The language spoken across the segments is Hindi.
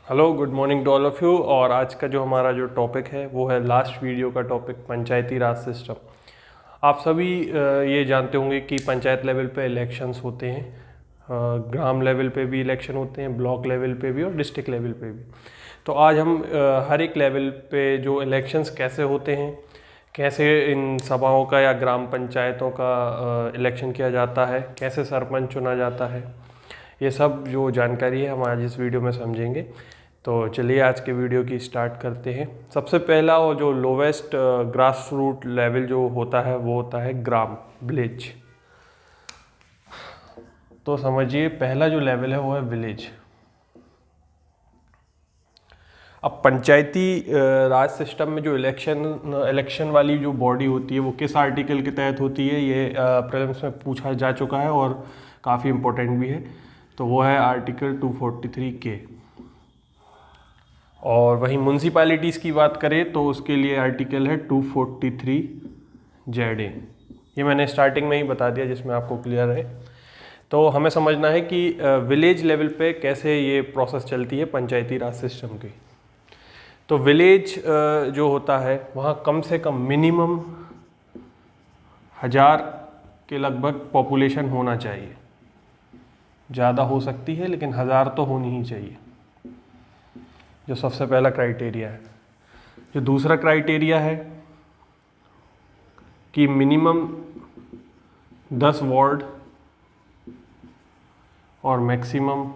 Hello, good morning to all of you. और आज का जो हमारा जो टॉपिक है वो है लास्ट वीडियो का टॉपिक, पंचायती राज सिस्टम। आप सभी ये जानते होंगे कि पंचायत लेवल पे इलेक्शंस होते हैं, ग्राम लेवल पे भी इलेक्शन होते हैं, ब्लॉक लेवल पे भी और डिस्ट्रिक्ट लेवल पे भी। तो आज हम हर एक लेवल पे जो इलेक्शंस कैसे होते हैं, कैसे इन सभाओं का या ग्राम पंचायतों का इलेक्शन किया जाता है, कैसे सरपंच चुना जाता है, ये सब जो जानकारी है हम आज इस वीडियो में समझेंगे। तो चलिए आज के वीडियो की स्टार्ट करते हैं। सबसे पहला और जो लोवेस्ट ग्रास रूट लेवल जो होता है वो होता है ग्राम, विलेज। तो समझिए पहला जो लेवल है वो है विलेज। अब पंचायती राज सिस्टम में जो इलेक्शन वाली जो बॉडी होती है वो किस आर्टिकल के तहत होती है, ये प्रीलिम्स में पूछा जा चुका है और काफ़ी इम्पोर्टेंट भी है। तो वो है आर्टिकल 243 के। और वहीं म्यूनसिपैलिटीज़ की बात करें तो उसके लिए आर्टिकल है 243 ZA। ये मैंने स्टार्टिंग में ही बता दिया जिसमें आपको क्लियर है। तो हमें समझना है कि विलेज लेवल पे कैसे ये प्रोसेस चलती है पंचायती राज सिस्टम की। तो विलेज जो होता है वहाँ कम से कम मिनिमम 1000 के लगभग पॉपुलेशन होना चाहिए। ज़्यादा हो सकती है लेकिन 1000 तो होनी ही चाहिए, जो सबसे पहला क्राइटेरिया है। जो दूसरा क्राइटेरिया है कि मिनिमम 10 वार्ड और मैक्सिमम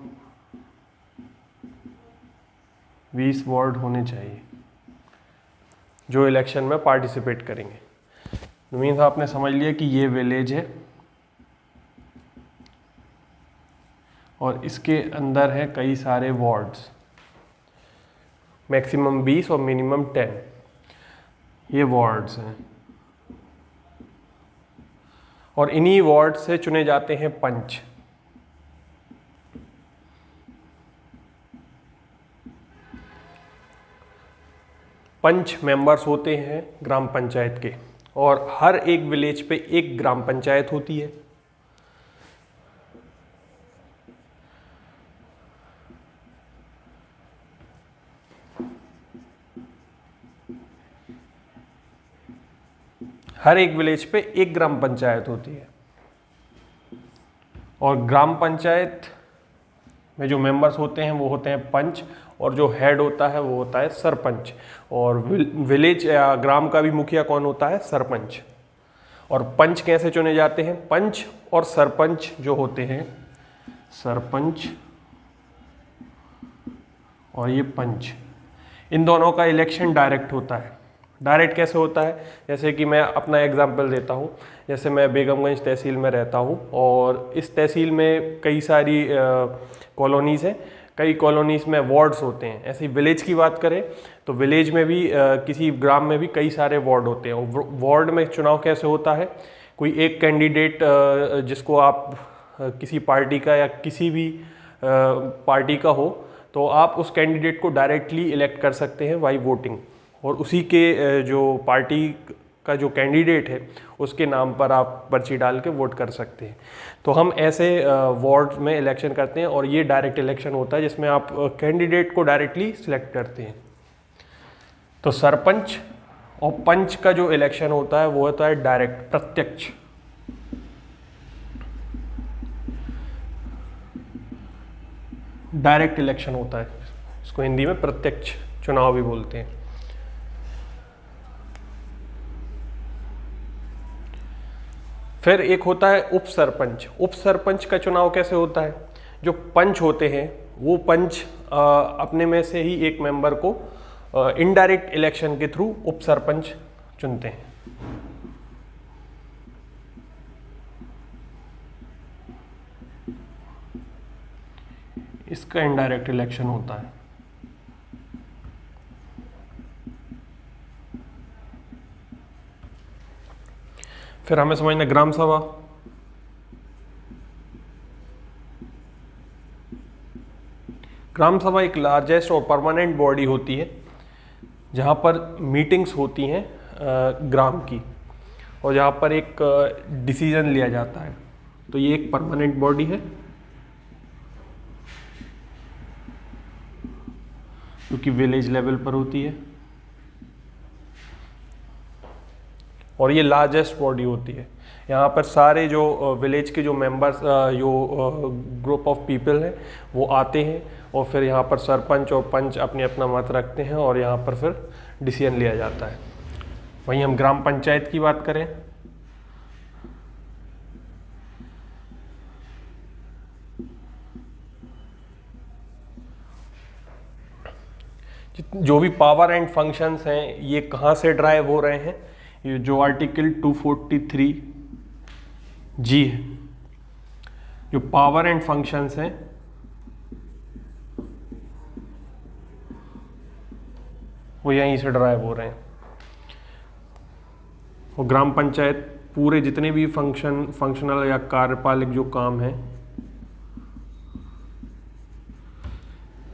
20 वार्ड होने चाहिए जो इलेक्शन में पार्टिसिपेट करेंगे। मीन्स आपने समझ लिया कि ये विलेज है और इसके अंदर है कई सारे वार्ड्स, मैक्सिमम 20 और मिनिमम 10, ये वार्ड्स हैं। और इन्हीं वार्ड से चुने जाते हैं पंच। पंच मेंबर्स होते हैं ग्राम पंचायत के, और हर एक विलेज पे एक ग्राम पंचायत होती है। हर एक विलेज पे एक ग्राम पंचायत होती है। और ग्राम पंचायत में जो मेंबर्स होते हैं वो होते हैं पंच, और जो हेड होता है वो होता है सरपंच। और विलेज या ग्राम का भी मुखिया कौन होता है? सरपंच। और पंच कैसे चुने जाते हैं? पंच और सरपंच जो होते हैं, सरपंच और ये पंच, इन दोनों का इलेक्शन डायरेक्ट होता है। डायरेक्ट कैसे होता है? जैसे कि मैं अपना एग्जांपल देता हूँ। जैसे मैं बेगमगंज तहसील में रहता हूँ और इस तहसील में कई सारी कॉलोनीज़ हैं। कई कॉलोनीज़ में वार्ड्स होते हैं। ऐसे ही विलेज की बात करें तो विलेज में भी किसी ग्राम में भी कई सारे वार्ड होते हैं। और वार्ड में चुनाव कैसे होता है? कोई एक कैंडिडेट जिसको आप किसी पार्टी का या किसी भी पार्टी का हो, तो आप उस कैंडिडेट को डायरेक्टली इलेक्ट कर सकते हैं बाई वोटिंग। और उसी के जो पार्टी का जो कैंडिडेट है उसके नाम पर आप पर्ची डाल के वोट कर सकते हैं। तो हम ऐसे वार्ड में इलेक्शन करते हैं और ये डायरेक्ट इलेक्शन होता है जिसमें आप कैंडिडेट को डायरेक्टली सिलेक्ट करते हैं। तो सरपंच और पंच का जो इलेक्शन होता है वो होता है डायरेक्ट, प्रत्यक्ष। डायरेक्ट इलेक्शन होता है, इसको हिंदी में प्रत्यक्ष चुनाव भी बोलते हैं। फिर एक होता है उप सरपंच। उप सरपंच का चुनाव कैसे होता है? जो पंच होते हैं वो पंच अपने में से ही एक मेंबर को इनडायरेक्ट इलेक्शन के थ्रू उप सरपंच चुनते हैं। इसका इनडायरेक्ट इलेक्शन होता है। फिर हमें समझना ग्राम सभा। ग्राम सभा एक लार्जेस्ट और परमानेंट बॉडी होती है जहाँ पर मीटिंग्स होती हैं ग्राम की, और जहाँ पर एक डिसीजन लिया जाता है। तो ये एक परमानेंट बॉडी है। क्योंकि विलेज लेवल पर होती है और ये लार्जेस्ट बॉडी होती है। यहाँ पर सारे जो विलेज के जो मेंबर्स जो ग्रुप ऑफ पीपल हैं वो आते हैं और फिर यहाँ पर सरपंच और पंच अपने अपना मत रखते हैं और यहाँ पर फिर डिसीजन लिया जाता है। वहीं हम ग्राम पंचायत की बात करें, जो भी पावर एंड फंक्शंस हैं ये कहाँ से ड्राइव हो रहे हैं, ये जो आर्टिकल 243 जी है, जो पावर एंड फंक्शंस हैं वो यहीं से ड्राइव हो रहे हैं। और ग्राम पंचायत पूरे जितने भी फंक्शनल या कार्यपालिक जो काम है,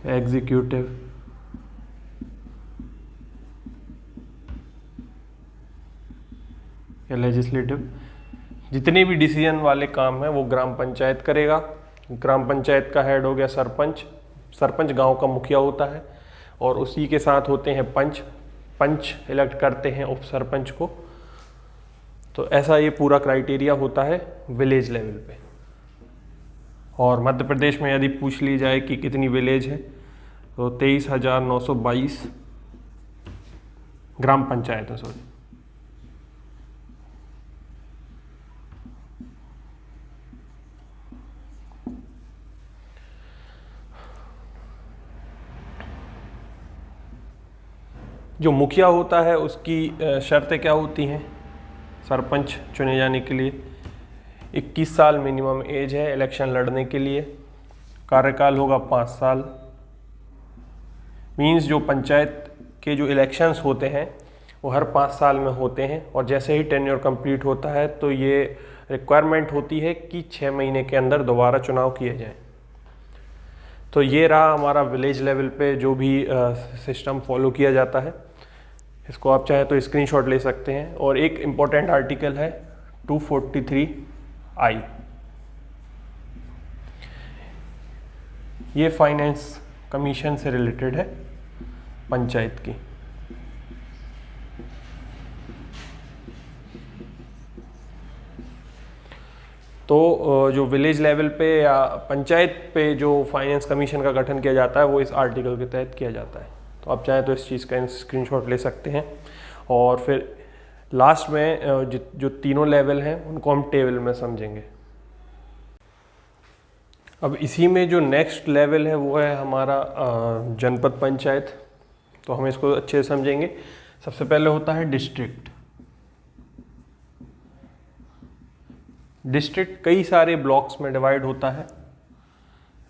एग्जीक्यूटिव, या लेजिस्लेटिव, जितने भी डिसीजन वाले काम हैं वो ग्राम पंचायत करेगा। ग्राम पंचायत का हेड हो गया सरपंच। सरपंच गांव का मुखिया होता है और उसी के साथ होते हैं पंच। पंच इलेक्ट करते हैं उप सरपंच को। तो ऐसा ये पूरा क्राइटेरिया होता है विलेज लेवल पे। और मध्य प्रदेश में यदि पूछ ली जाए कि कितनी विलेज है तो 23,922 ग्राम पंचायत है, सॉरी। जो मुखिया होता है उसकी शर्तें क्या होती हैं सरपंच चुने जाने के लिए? 21 साल मिनिमम एज है इलेक्शन लड़ने के लिए। कार्यकाल होगा 5 साल। मींस जो पंचायत के जो इलेक्शंस होते हैं वो हर 5 साल में होते हैं और जैसे ही टेन्योर कंप्लीट होता है तो ये रिक्वायरमेंट होती है कि 6 महीने के अंदर दोबारा चुनाव किए जाएं। तो ये रहा हमारा विलेज लेवल पे जो भी सिस्टम फॉलो किया जाता है। इसको आप चाहे तो स्क्रीनशॉट ले सकते हैं। और एक इम्पॉर्टेंट आर्टिकल है 243I, ये फाइनेंस कमीशन से रिलेटेड है पंचायत की। तो जो विलेज लेवल पे या पंचायत पे जो फाइनेंस कमीशन का गठन किया जाता है वो इस आर्टिकल के तहत किया जाता है। तो आप चाहें तो इस चीज़ का स्क्रीनशॉट ले सकते हैं। और फिर लास्ट में जो तीनों लेवल हैं उनको हम टेबल में समझेंगे। अब इसी में जो नेक्स्ट लेवल है वो है हमारा जनपद पंचायत। तो हम इसको अच्छे से समझेंगे। सबसे पहले होता है डिस्ट्रिक्ट। डिस्ट्रिक्ट कई सारे ब्लॉक्स में डिवाइड होता है।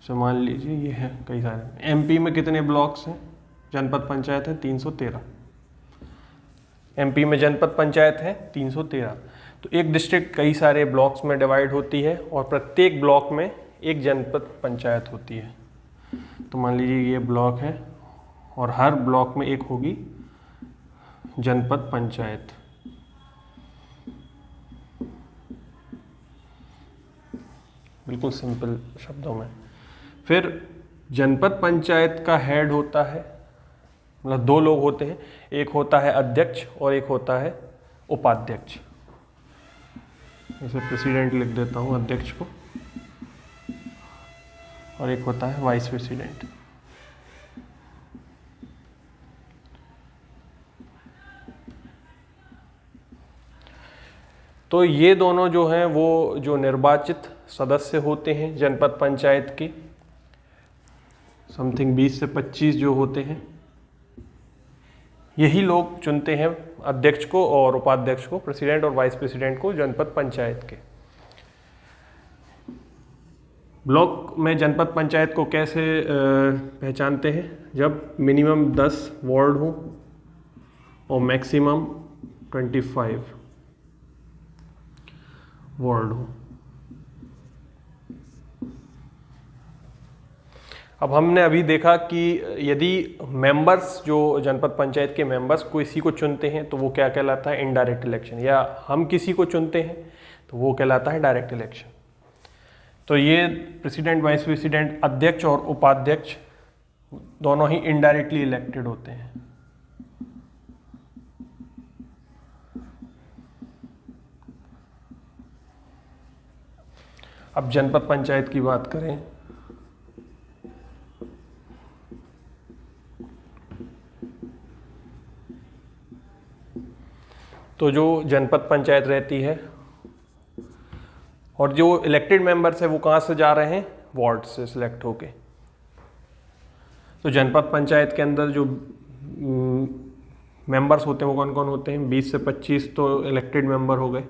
तो मान लीजिए ये है कई सारे। एमपी में कितने ब्लॉक्स हैं? जनपद पंचायत है 313। एमपी में जनपद पंचायत है 313। तो एक डिस्ट्रिक्ट कई सारे ब्लॉक्स में डिवाइड होती है और प्रत्येक ब्लॉक में एक जनपद पंचायत होती है। तो मान लीजिए ये ब्लॉक है और हर ब्लॉक में एक होगी जनपद पंचायत। बिल्कुल सिंपल शब्दों में। फिर जनपद पंचायत का हेड होता है, मतलब 2 लोग होते हैं, एक होता है अध्यक्ष और एक होता है उपाध्यक्ष। जैसे प्रेसिडेंट लिख देता हूँ अध्यक्ष को, और एक होता है वाइस प्रेसिडेंट। तो ये दोनों जो हैं वो जो निर्वाचित सदस्य होते हैं जनपद पंचायत के, समथिंग 20 से 25 जो होते हैं, यही लोग चुनते हैं अध्यक्ष को और उपाध्यक्ष को, प्रेसिडेंट और वाइस प्रेसिडेंट को जनपद पंचायत के। ब्लॉक में जनपद पंचायत को कैसे पहचानते हैं? जब मिनिमम 10 वार्ड हो और मैक्सिमम 25 वार्ड हो। अब हमने अभी देखा कि यदि मेंबर्स जो जनपद पंचायत के मेंबर्स को इसी को चुनते हैं तो वो क्या कहलाता है? Indirect election. या हम किसी को चुनते हैं तो वो कहलाता है डायरेक्ट इलेक्शन। तो ये प्रेसिडेंट, वाइस प्रेसिडेंट, अध्यक्ष और उपाध्यक्ष दोनों ही इनडायरेक्टली इलेक्टेड होते हैं। अब जनपद पंचायत की बात करें तो जो जनपद पंचायत रहती है और जो इलेक्टेड मेंबर्स है वो कहाँ से जा रहे हैं, वार्ड से सिलेक्ट होके। तो जनपद पंचायत के अंदर जो मेंबर्स होते हैं वो कौन कौन होते हैं, 20 से 25 तो इलेक्टेड मेंबर हो गए।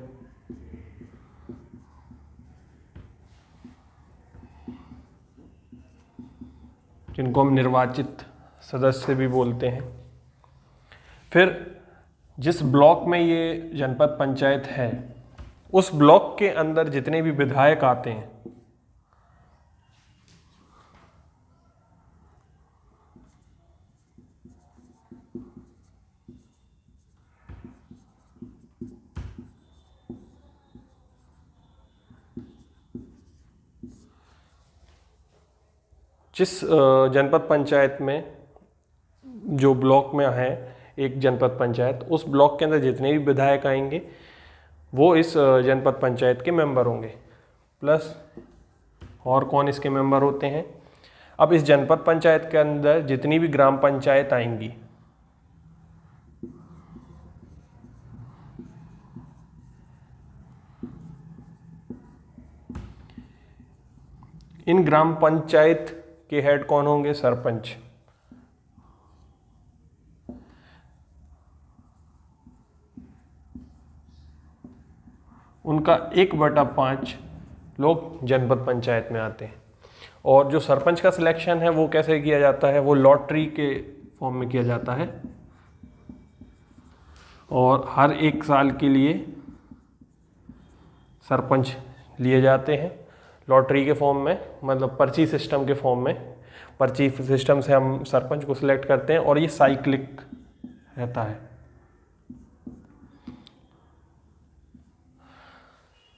जिनको हम निर्वाचित सदस्य भी बोलते हैं। फिर जिस ब्लॉक में ये जनपद पंचायत है उस ब्लॉक के अंदर जितने भी विधायक आते हैं जिस जनपद पंचायत में जो ब्लॉक में है एक जनपद पंचायत, उस ब्लॉक के अंदर जितने भी विधायक आएंगे वो इस जनपद पंचायत के मेंबर होंगे। प्लस और कौन इसके मेंबर होते हैं, अब इस जनपद पंचायत के अंदर जितनी भी ग्राम पंचायत आएंगी इन ग्राम पंचायत के हेड कौन होंगे, सरपंच। उनका 1/5 लोग जनपद पंचायत में आते हैं। और जो सरपंच का सिलेक्शन है वो कैसे किया जाता है, वो लॉटरी के फॉर्म में किया जाता है और हर 1 साल के लिए सरपंच लिए जाते हैं लॉटरी के फॉर्म में, मतलब पर्ची सिस्टम के फॉर्म में। पर्ची सिस्टम से हम सरपंच को सिलेक्ट करते हैं और ये साइक्लिक रहता है,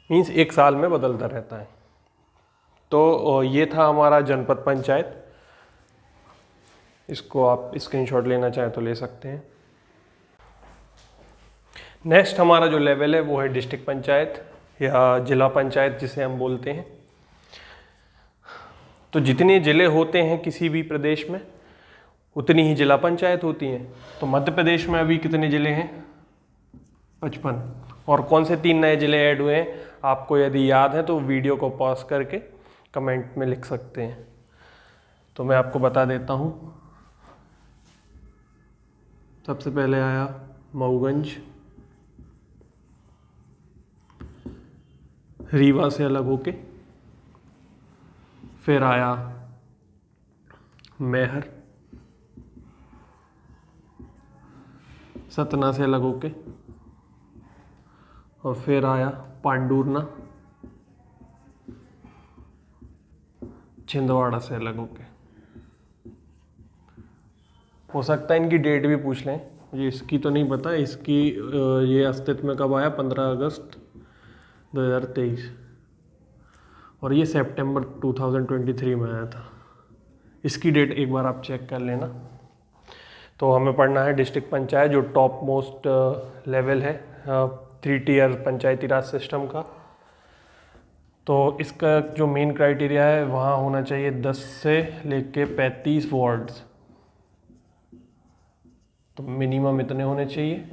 मीन्स 1 साल में बदलता रहता है। तो ये था हमारा जनपद पंचायत। इसको आप स्क्रीनशॉट लेना चाहें तो ले सकते हैं। नेक्स्ट हमारा जो लेवल है वो है डिस्ट्रिक्ट पंचायत या जिला पंचायत जिसे हम बोलते हैं। तो जितने जिले होते हैं किसी भी प्रदेश में उतनी ही जिला पंचायत होती हैं। तो मध्य प्रदेश में अभी कितने जिले हैं, 55। और कौन से 3 नए जिले ऐड हुए हैं आपको यदि याद है तो वीडियो को पॉज करके कमेंट में लिख सकते हैं। तो मैं आपको बता देता हूँ। सबसे पहले आया मऊगंज, रीवा से अलग होके। फिर आया मैहर, सतना से अलग होके। और फिर आया पांडुरना, छिंदवाड़ा से अलग होके। हो सकता है इनकी डेट भी पूछ लें, ये इसकी तो नहीं पता। इसकी ये अस्तित्व में कब आया, 15 अगस्त 2023 और ये सितंबर 2023 में आया था। इसकी डेट एक बार आप चेक कर लेना। तो हमें पढ़ना है डिस्ट्रिक्ट पंचायत जो टॉप मोस्ट लेवल है 3 टियर पंचायती राज सिस्टम का। तो इसका जो मेन क्राइटेरिया है वहाँ होना चाहिए 10 से लेके 35 वार्ड्स। तो मिनिमम इतने होने चाहिए,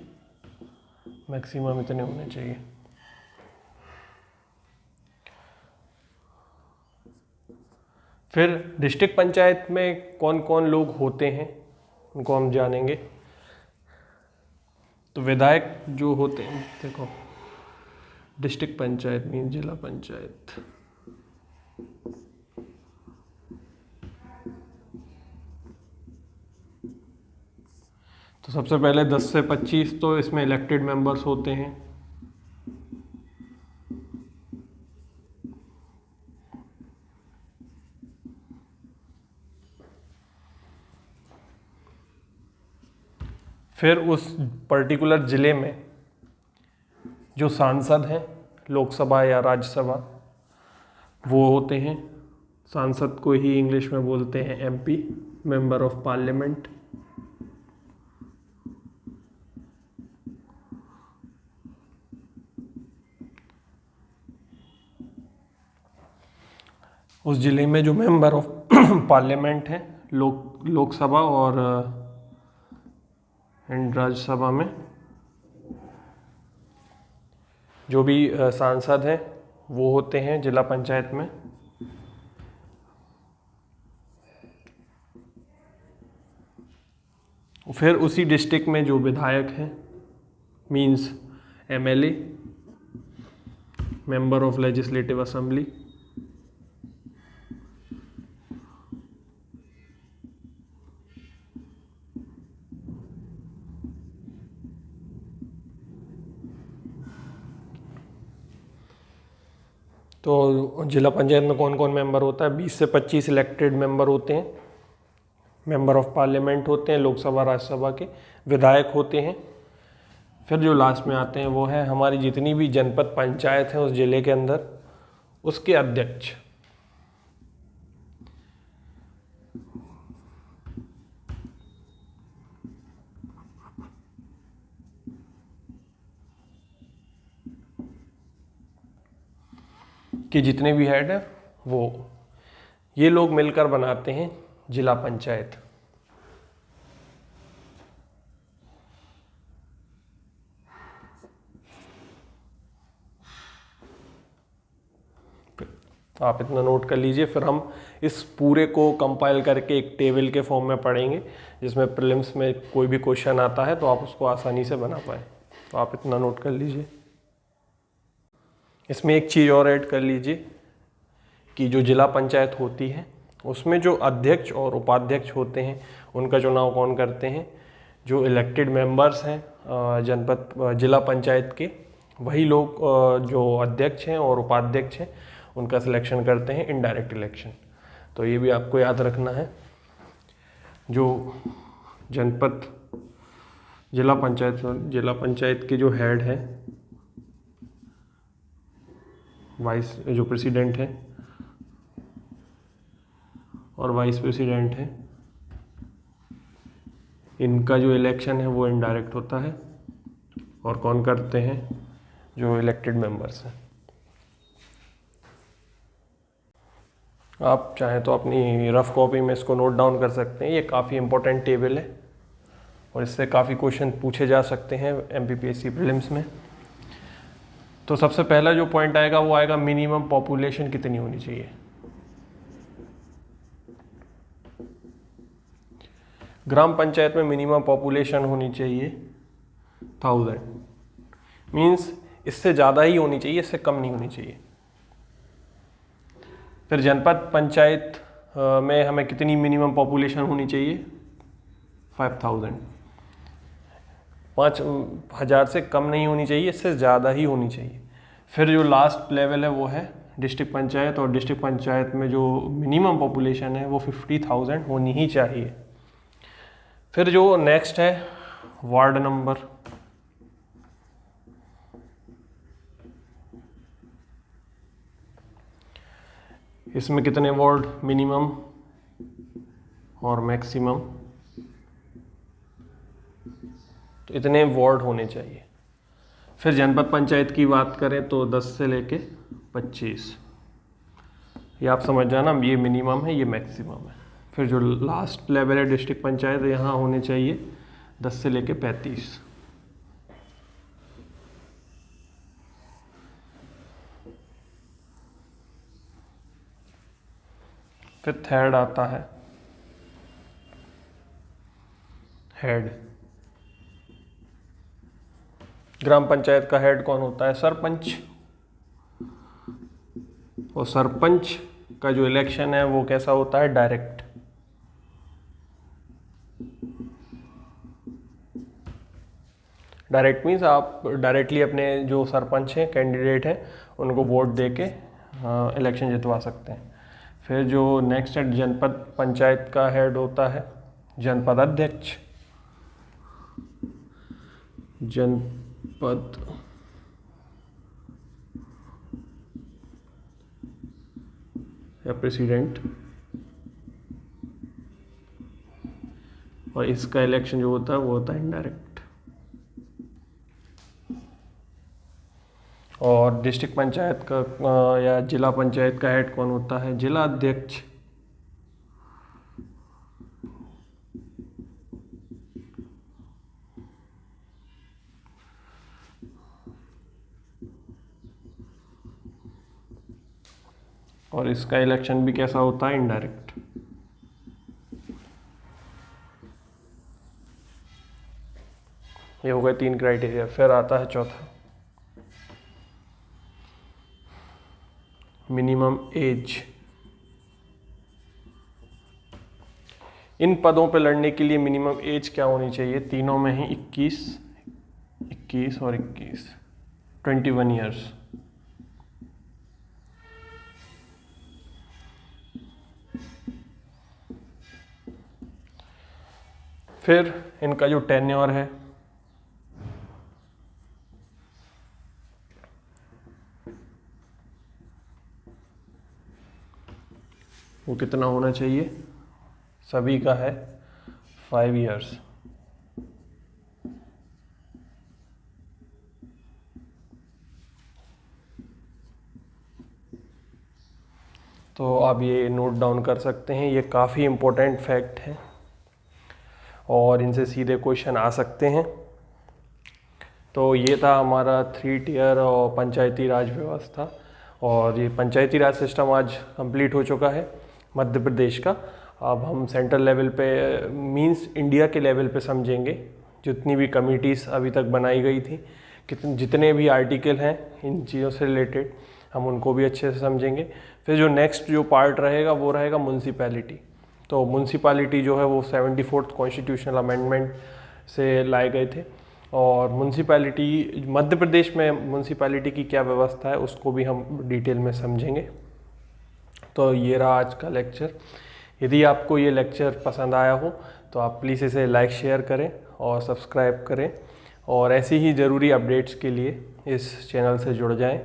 मैक्सिमम इतने होने चाहिए। फिर डिस्ट्रिक्ट पंचायत में कौन कौन लोग होते हैं उनको हम जानेंगे। तो विधायक जो होते हैं, देखो डिस्ट्रिक्ट पंचायत मीन जिला पंचायत। तो सबसे पहले 10 से 25 तो इसमें इलेक्टेड मेंबर्स होते हैं। फिर उस पर्टिकुलर ज़िले में जो सांसद हैं लोकसभा या राज्यसभा वो होते हैं। सांसद को ही इंग्लिश में बोलते हैं MP। मेंबर ऑफ पार्लियामेंट, उस जिले में जो मेंबर ऑफ पार्लियामेंट है, लोकसभा और राज्यसभा में जो भी सांसद हैं वो होते हैं जिला पंचायत में। फिर उसी डिस्ट्रिक्ट में जो विधायक हैं, means MLA, member of legislative assembly, तो जिला पंचायत में कौन कौन मेंबर होता है? 20 से 25 इलेक्टेड मेंबर होते हैं, मेंबर ऑफ पार्लियामेंट होते हैं, लोकसभा राज्यसभा के, विधायक होते हैं। फिर जो लास्ट में आते हैं वो है हमारी जितनी भी जनपद पंचायत है उस जिले के अंदर, उसके अध्यक्ष। कि जितने भी हेड है वो ये लोग मिलकर बनाते हैं जिला पंचायत। आप इतना नोट कर लीजिए, फिर हम इस पूरे को कंपाइल करके एक टेबल के फॉर्म में पढ़ेंगे जिसमें प्रीलिम्स में कोई भी क्वेश्चन आता है तो आप उसको आसानी से बना पाए। तो आप इतना नोट कर लीजिए। इसमें एक चीज़ और ऐड कर लीजिए कि जो जिला पंचायत होती है उसमें जो अध्यक्ष और उपाध्यक्ष होते हैं उनका चुनाव कौन करते हैं? जो इलेक्टेड मेंबर्स हैं जनपद जिला पंचायत के, वही लोग जो अध्यक्ष हैं और उपाध्यक्ष हैं उनका सिलेक्शन करते हैं, इनडायरेक्ट इलेक्शन। तो ये भी आपको याद रखना है। जो जनपद जिला पंचायत के जो हेड है, वाइस जो प्रेसिडेंट है और वाइस प्रेसिडेंट है, इनका जो इलेक्शन है वो इनडायरेक्ट होता है। और कौन करते हैं? जो इलेक्टेड मेंबर्स हैं। आप चाहें तो अपनी रफ कॉपी में इसको नोट डाउन कर सकते हैं। ये काफ़ी इंपॉर्टेंट टेबल है और इससे काफ़ी क्वेश्चन पूछे जा सकते हैं एमपीपीएससी प्रीलिम्स में। तो सबसे पहला जो पॉइंट आएगा वो आएगा मिनिमम पॉपुलेशन कितनी होनी चाहिए। ग्राम पंचायत में मिनिमम पॉपुलेशन होनी चाहिए 1000, मीन्स इससे ज़्यादा ही होनी चाहिए, इससे कम नहीं होनी चाहिए। फिर जनपद पंचायत में हमें कितनी मिनिमम पॉपुलेशन होनी चाहिए? 5000। 5000 से कम नहीं होनी चाहिए, इससे ज़्यादा ही होनी चाहिए। फिर जो लास्ट लेवल है वो है डिस्ट्रिक्ट पंचायत, और डिस्ट्रिक्ट पंचायत में जो मिनिमम पॉपुलेशन है वो 50,000 होनी ही चाहिए। फिर जो नेक्स्ट है वार्ड नंबर। इसमें कितने वार्ड मिनिमम और मैक्सिमम? तो इतने वार्ड होने चाहिए। फिर जनपद पंचायत की बात करें तो 10 से लेके 25। ये आप समझ जाना, ये मिनिमम है, ये मैक्सिमम है। फिर जो लास्ट लेवल है डिस्ट्रिक्ट पंचायत, यहाँ होने चाहिए 10 से लेके 35। फिर थर्ड आता है हेड। ग्राम पंचायत का हेड कौन होता है? सरपंच। और सरपंच का जो इलेक्शन है वो कैसा होता है? डायरेक्ट। डायरेक्ट मीन्स आप डायरेक्टली अपने जो सरपंच हैं, कैंडिडेट हैं, उनको वोट दे के इलेक्शन जितवा सकते हैं। फिर जो नेक्स्ट है जनपद पंचायत का हेड होता है जनपद अध्यक्ष। जनपद या प्रेसिडेंट। और इसका इलेक्शन जो होता है वो होता है इनडायरेक्ट। और डिस्ट्रिक्ट पंचायत का या जिला पंचायत का हेड कौन होता है? जिला अध्यक्ष। और इसका इलेक्शन भी कैसा होता है? इनडायरेक्ट। ये हो गए 3 क्राइटेरिया। फिर आता है चौथा, मिनिमम एज। इन पदों पे लड़ने के लिए मिनिमम एज क्या होनी चाहिए? तीनों में ही 21 और 21, 21 ईयर्स। फिर इनका जो टेन्योर है वो कितना होना चाहिए? सभी का है 5 ईयर्स। तो आप ये नोट डाउन कर सकते हैं, ये काफ़ी इम्पोर्टेंट फैक्ट है और इनसे सीधे क्वेश्चन आ सकते हैं। तो ये था हमारा 3 टियर और पंचायती राज व्यवस्था, और ये पंचायती राज सिस्टम आज कंप्लीट हो चुका है मध्य प्रदेश का। अब हम सेंट्रल लेवल पे मींस इंडिया के लेवल पे समझेंगे, जितनी भी कमिटीज़ अभी तक बनाई गई थी, जितने भी आर्टिकल हैं इन चीज़ों से रिलेटेड, हम उनको भी अच्छे से समझेंगे। फिर जो नेक्स्ट जो पार्ट रहेगा वो रहेगा म्यूनसिपैलिटी। तो म्यूनसिपैलिटी जो है वो 74th कॉन्स्टिट्यूशनल अमेंडमेंट से लाए गए थे, और म्यूनसिपैलिटी मध्य प्रदेश में म्यूनसिपैलिटी की क्या व्यवस्था है उसको भी हम डिटेल में समझेंगे। तो ये रहा आज का लेक्चर। यदि आपको ये लेक्चर पसंद आया हो तो आप प्लीज़ इसे लाइक शेयर करें और सब्सक्राइब करें, और ऐसी ही ज़रूरी अपडेट्स के लिए इस चैनल से जुड़ जाएं।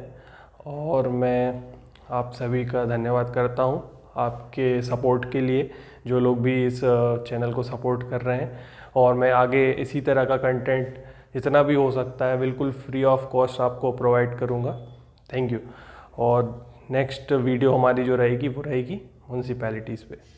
और मैं आप सभी का धन्यवाद करता हूं आपके सपोर्ट के लिए, जो लोग भी इस चैनल को सपोर्ट कर रहे हैं। और मैं आगे इसी तरह का कंटेंट जितना भी हो सकता है बिल्कुल फ्री ऑफ कॉस्ट आपको प्रोवाइड करूंगा। Thank you. और नेक्स्ट वीडियो हमारी जो रहेगी वो रहेगी म्यूनसिपैलिटीज़ पे।